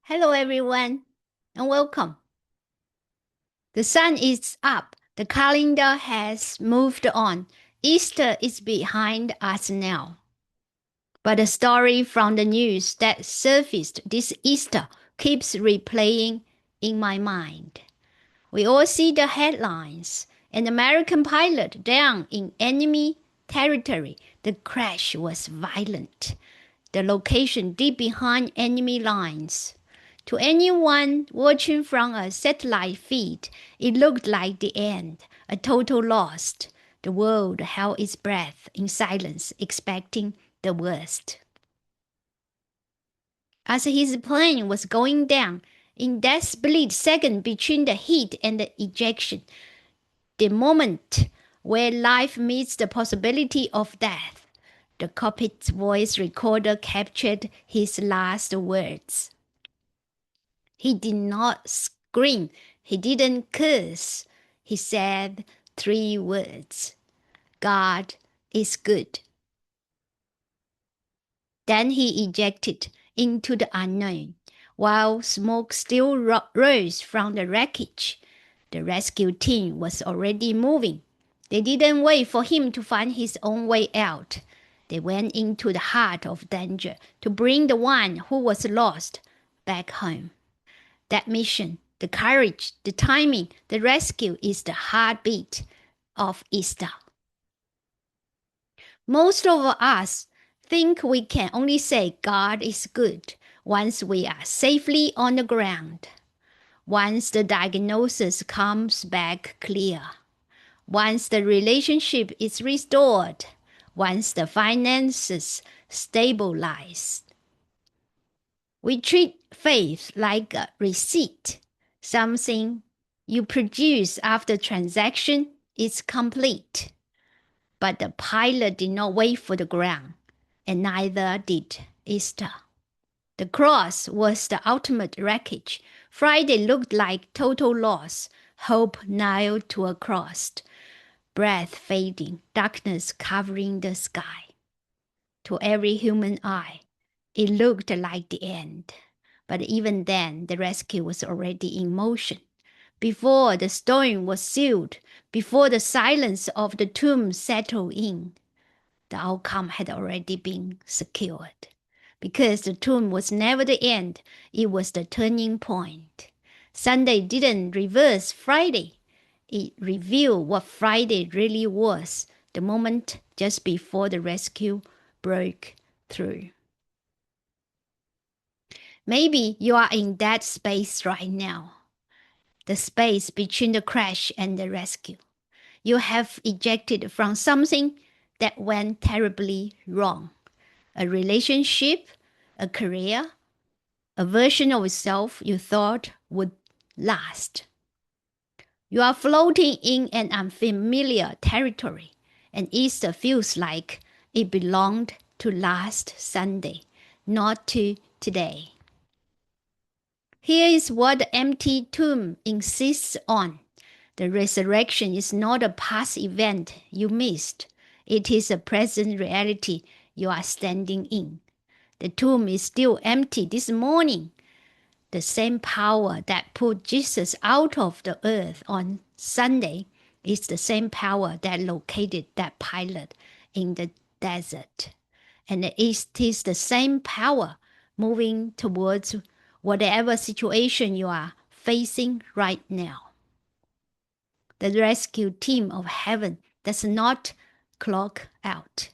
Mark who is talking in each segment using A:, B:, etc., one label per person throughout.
A: Hello, everyone, and welcome. The sun is up. The calendar has moved on. Easter is behind us now. But a story from the news that surfaced this Easter keeps replaying in my mind. We all see the headlines. An American pilot down in enemy territory. The crash was violent. The location deep behind enemy lines. To anyone watching from a satellite feed, it looked like the end, a total loss. The world held its breath in silence, expecting the worst. As his plane was going down, in that split second between the hit and the ejection, the moment where life meets the possibility of death, the cockpit's voice recorder captured his last words. He did not scream. He didn't curse. He said 3 words. God is good. Then he ejected into the unknown, while smoke still rose from the wreckage. The rescue team was already moving. They didn't wait for him to find his own way out. They went into the heart of danger to bring the one who was lost back home. That mission, the courage, the timing, the rescue is the heartbeat of Easter. Most of us think we can only say God is good once we are safely on the ground, once the diagnosis comes back clear, once the relationship is restored, once the finances stabilize. We treat faith like a receipt, something you produce after transaction is complete. But the pilot did not wait for the ground, and neither did Easter. The cross was the ultimate wreckage. Friday looked like total loss, hope nailed to a cross, breath fading, darkness covering the sky. To every human eye, it looked like the end. But even then, the rescue was already in motion. Before the stone was sealed, before the silence of the tomb settled in, the outcome had already been secured. Because the tomb was never the end, it was the turning point. Sunday didn't reverse Friday. It revealed what Friday really was, the moment just before the rescue broke through. Maybe you are in that space right now, the space between the crash and the rescue. You have ejected from something that went terribly wrong. A relationship, a career, a version of yourself you thought would last. You are floating in an unfamiliar territory, and Easter feels like it belonged to last Sunday, not to today. Here is what the empty tomb insists on. The resurrection is not a past event you missed. It is a present reality you are standing in. The tomb is still empty this morning. The same power that put Jesus out of the earth on Sunday is the same power that located that pilot in the desert. And it is the same power moving towards whatever situation you are facing right now. The rescue team of heaven does not clock out.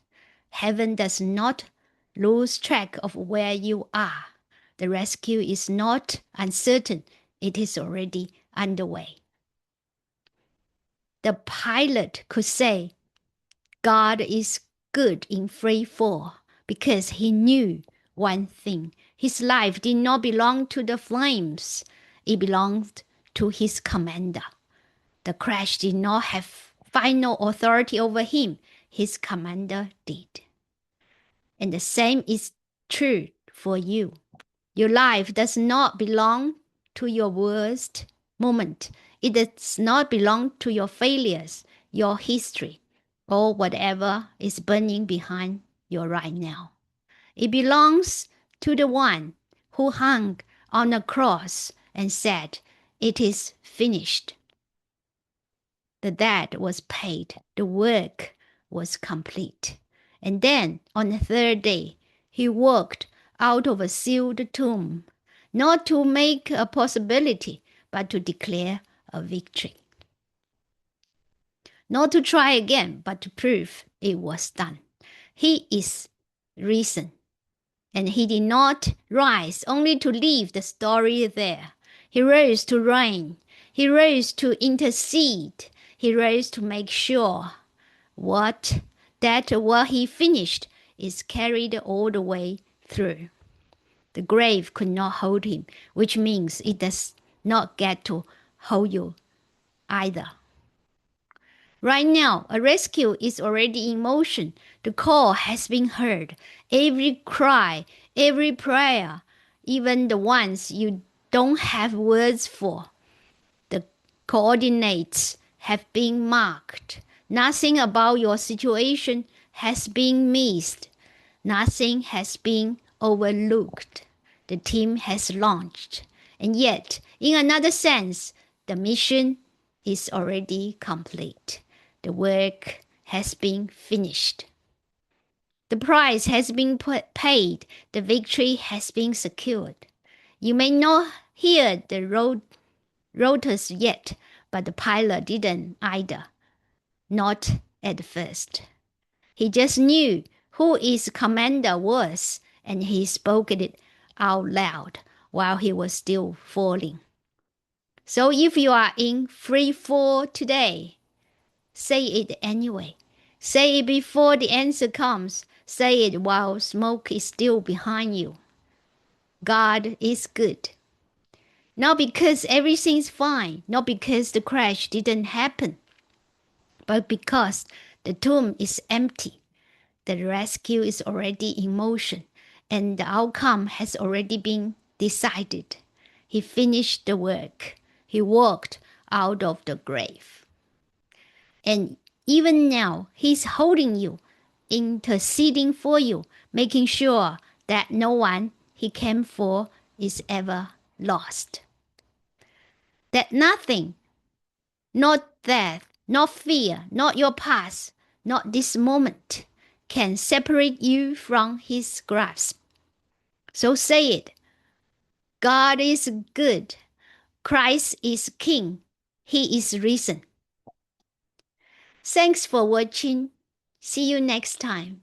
A: Heaven does not lose track of where you are. The rescue is not uncertain. It is already underway. The pilot could say, God is good in free fall, because he knew one thing. His life did not belong to the flames. It belonged to his commander. The crash did not have final authority over him. His commander did. And the same is true for you. Your life does not belong to your worst moment. It does not belong to your failures, your history, or whatever is burning behind you right now. It belongs to the one who hung on a cross and said, "It is finished." The debt was paid. The work was complete. And then, on the third day, he walked out of a sealed tomb, not to make a possibility, but to declare a victory. Not to try again, but to prove it was done. He is risen. And he did not rise only to leave the story there. He rose to reign. He rose to intercede. He rose to make sure that what he finished is carried all the way through. The grave could not hold him, which means it does not get to hold you either. Right now, a rescue is already in motion. The call has been heard. Every cry, every prayer, even the ones you don't have words for. The coordinates have been marked. Nothing about your situation has been missed. Nothing has been overlooked. The team has launched. And yet, in another sense, the mission is already complete. The work has been finished. The price has been paid. The victory has been secured. You may not hear the rotors yet, but the pilot didn't either. Not at first. He just knew who his commander was, and he spoke it out loud while he was still falling. So if you are in free fall today, say it anyway. Say it before the answer comes. Say it while smoke is still behind you. God is good. Not because everything's fine, not because the crash didn't happen, but because the tomb is empty. The rescue is already in motion, and the outcome has already been decided. He finished the work. He walked out of the grave. And even now, he's holding you, interceding for you, making sure that no one he came for is ever lost. That nothing, not death, not fear, not your past, not this moment, can separate you from his grasp. So say it. God is good. Christ is King. He is risen. Thanks for watching. See you next time.